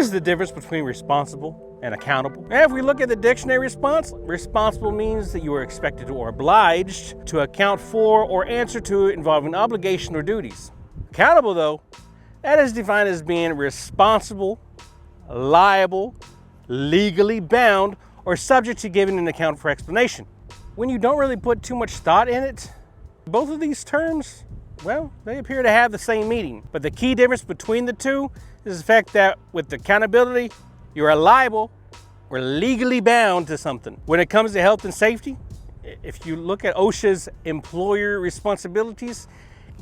is the difference between responsible and accountable? And if we look at the dictionary response, responsible means that you are expected or obliged to account for or answer to involving obligation or duties. Accountable, though, that is defined as being responsible, liable, legally bound, or subject to giving an account for explanation. When you don't really put too much thought in it, both of these terms, well, they appear to have the same meaning. But the key difference between the two is the fact that with accountability, you are liable or legally bound to something. When it comes to health and safety, if you look at OSHA's employer responsibilities,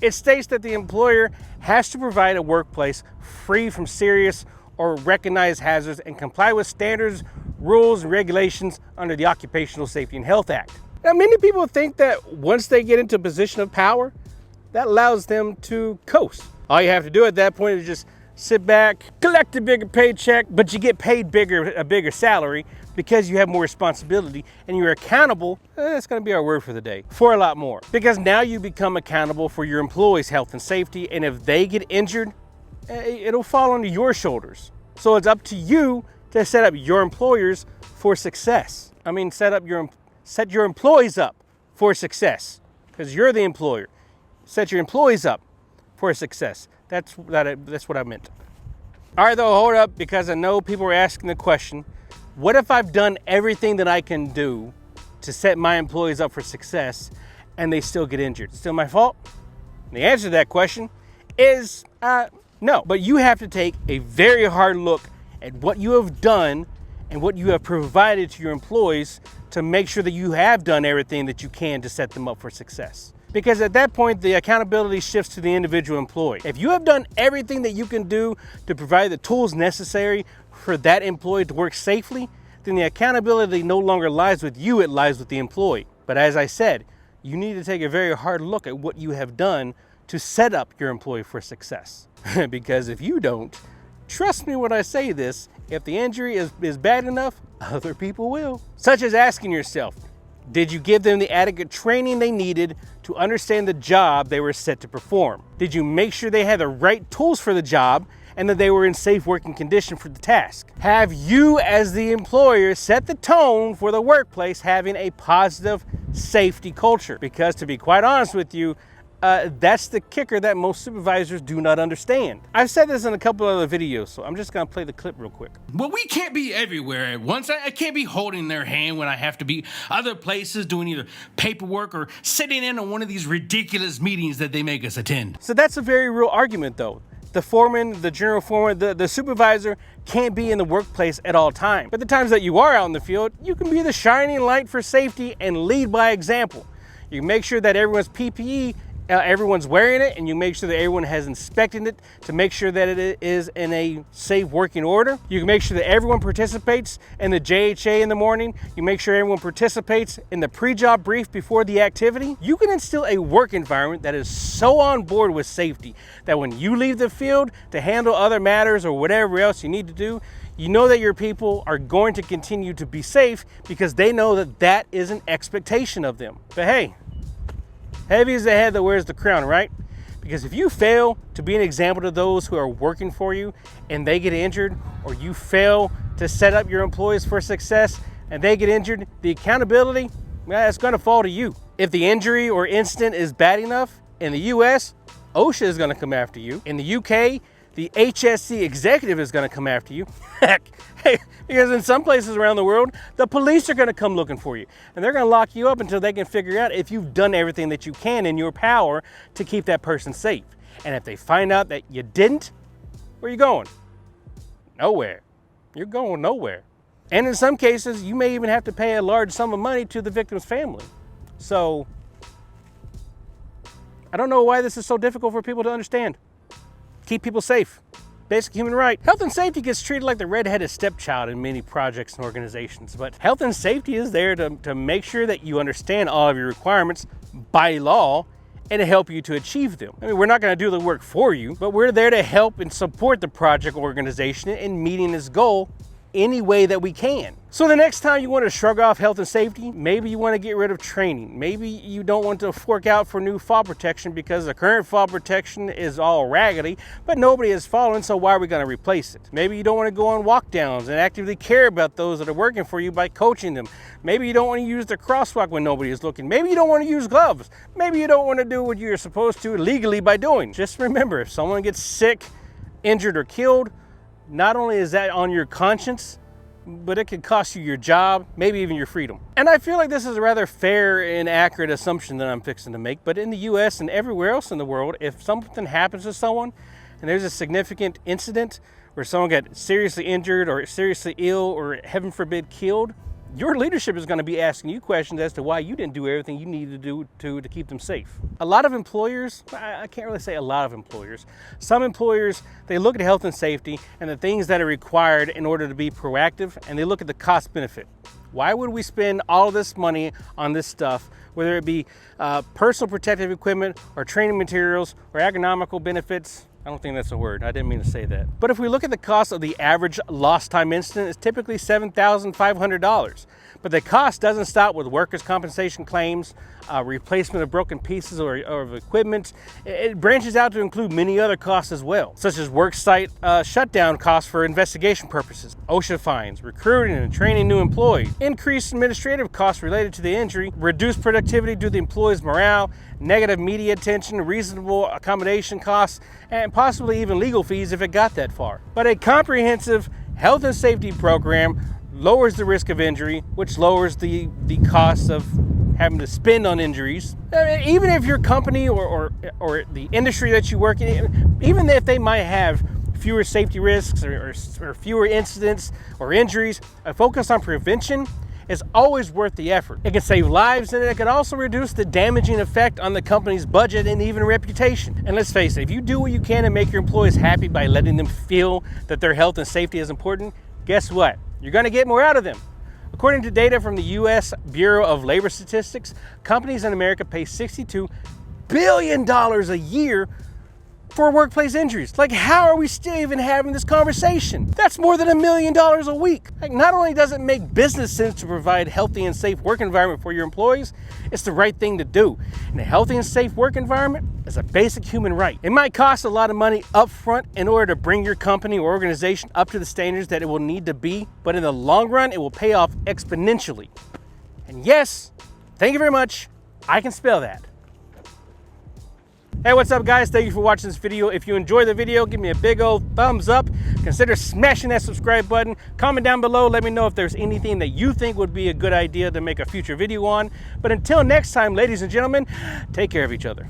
it states that the employer has to provide a workplace free from serious or recognized hazards and comply with standards, rules, and regulations under the Occupational Safety and Health Act. Now, many people think that once they get into a position of power, that allows them to coast. All you have to do at that point is just sit back, collect a bigger paycheck, but you get paid a bigger salary because you have more responsibility and you're accountable. That's going to be our word for the day, for a lot more. Because now you become accountable for your employees' health and safety, and if they get injured, it'll fall onto your shoulders. So it's up to you to set up your employers for success. Set your employees up for success, because you're the employer. Set your employees up for success. That's what I meant. All right, though, hold up, because I know people are asking the question, what if I've done everything that I can do to set my employees up for success and they still get injured? Still my fault? And the answer to that question is no. But you have to take a very hard look at what you have done and what you have provided to your employees to make sure that you have done everything that you can to set them up for success. Because at that point, the accountability shifts to the individual employee. If you have done everything that you can do to provide the tools necessary for that employee to work safely, then the accountability no longer lies with you, it lies with the employee. But as I said, you need to take a very hard look at what you have done to set up your employee for success. Because if you don't, trust me when I say this, if the injury is bad enough, other people will. Such as asking yourself, did you give them the adequate training they needed to understand the job they were set to perform? Did you make sure they had the right tools for the job and that they were in safe working condition for the task? Have you as the employer set the tone for the workplace having a positive safety culture? Because to be quite honest with you, that's the kicker that most supervisors do not understand. I've said this in a couple other videos, so I'm just gonna play the clip real quick. Well, we can't be everywhere at once. I can't be holding their hand when I have to be other places doing either paperwork or sitting in on one of these ridiculous meetings that they make us attend. So that's a very real argument though. The foreman, the general foreman, the supervisor can't be in the workplace at all times. But the times that you are out in the field, you can be the shining light for safety and lead by example. You make sure that everyone's PPE, everyone's wearing it, and you make sure that everyone has inspected it to make sure that it is in a safe working order. You can make sure that everyone participates in the JHA in the morning. You make sure everyone participates in the pre-job brief before the activity. You can instill a work environment that is so on board with safety that when you leave the field to handle other matters or whatever else you need to do, you know that your people are going to continue to be safe because they know that that is an expectation of them. But hey, heavy is the head that wears the crown, right? Because if you fail to be an example to those who are working for you and they get injured, or you fail to set up your employees for success and they get injured, the accountability, well, it's gonna fall to you. If the injury or incident is bad enough, in the US, OSHA is gonna come after you. In the UK, the HSC executive is gonna come after you. Heck, because in some places around the world, the police are gonna come looking for you. And they're gonna lock you up until they can figure out if you've done everything that you can in your power to keep that person safe. And if they find out that you didn't, where are you going? Nowhere. You're going nowhere. And in some cases, you may even have to pay a large sum of money to the victim's family. So, I don't know why this is so difficult for people to understand. Keep people safe. Basic human right. Health and safety gets treated like the redheaded stepchild in many projects and organizations, but health and safety is there to make sure that you understand all of your requirements by law and to help you to achieve them. I mean, we're not gonna do the work for you, but we're there to help and support the project organization in meeting its goal any way that we can. So the next time you want to shrug off health and safety, maybe you want to get rid of training. Maybe you don't want to fork out for new fall protection because the current fall protection is all raggedy, but nobody is following, so why are we going to replace it? Maybe you don't want to go on walk downs and actively care about those that are working for you by coaching them. Maybe you don't want to use the crosswalk when nobody is looking. Maybe you don't want to use gloves. Maybe you don't want to do what you're supposed to legally by doing. Just remember, if someone gets sick, injured, or killed, not only is that on your conscience, but it could cost you your job, maybe even your freedom. And I feel like this is a rather fair and accurate assumption that I'm fixing to make, but in the US and everywhere else in the world, if something happens to someone and there's a significant incident where someone got seriously injured or seriously ill or heaven forbid killed, your leadership is going to be asking you questions as to why you didn't do everything you needed to do to keep them safe. A lot of employers, I can't really say a lot of employers, some employers, they look at health and safety and the things that are required in order to be proactive, and they look at the cost benefit. Why would we spend all this money on this stuff, whether it be personal protective equipment or training materials or economical benefits? I don't think that's a word. I didn't mean to say that. But if we look at the cost of the average lost time incident, it's typically $7,500. But the cost doesn't stop with workers' compensation claims, replacement of broken pieces or of equipment. It branches out to include many other costs as well, such as work site shutdown costs for investigation purposes, OSHA fines, recruiting and training new employees, increased administrative costs related to the injury, reduced productivity due to the employee's morale, negative media attention, reasonable accommodation costs, and possibly even legal fees if it got that far. But a comprehensive health and safety program lowers the risk of injury, which lowers the cost of having to spend on injuries. Even if your company or the industry that you work in, even if they might have fewer safety risks or fewer incidents or injuries, a focus on prevention is always worth the effort. It can save lives, and it can also reduce the damaging effect on the company's budget and even reputation. And let's face it, if you do what you can to make your employees happy by letting them feel that their health and safety is important, guess what? You're going to get more out of them. According to data from the U.S. Bureau of Labor Statistics, companies in America pay $62 billion a year for workplace injuries. Like, how are we still even having this conversation? That's more than $1 million a week. Like, not only does it make business sense to provide a healthy and safe work environment for your employees, it's the right thing to do. And a healthy and safe work environment is a basic human right. It might cost a lot of money up front in order to bring your company or organization up to the standards that it will need to be, but in the long run, it will pay off exponentially. And yes, thank you very much. I can spell that. Hey, what's up guys? Thank you for watching this video. If you enjoyed the video, give me a big old thumbs up. Consider smashing that subscribe button. Comment down below. Let me know if there's anything that you think would be a good idea to make a future video on. But until next time, ladies and gentlemen, take care of each other.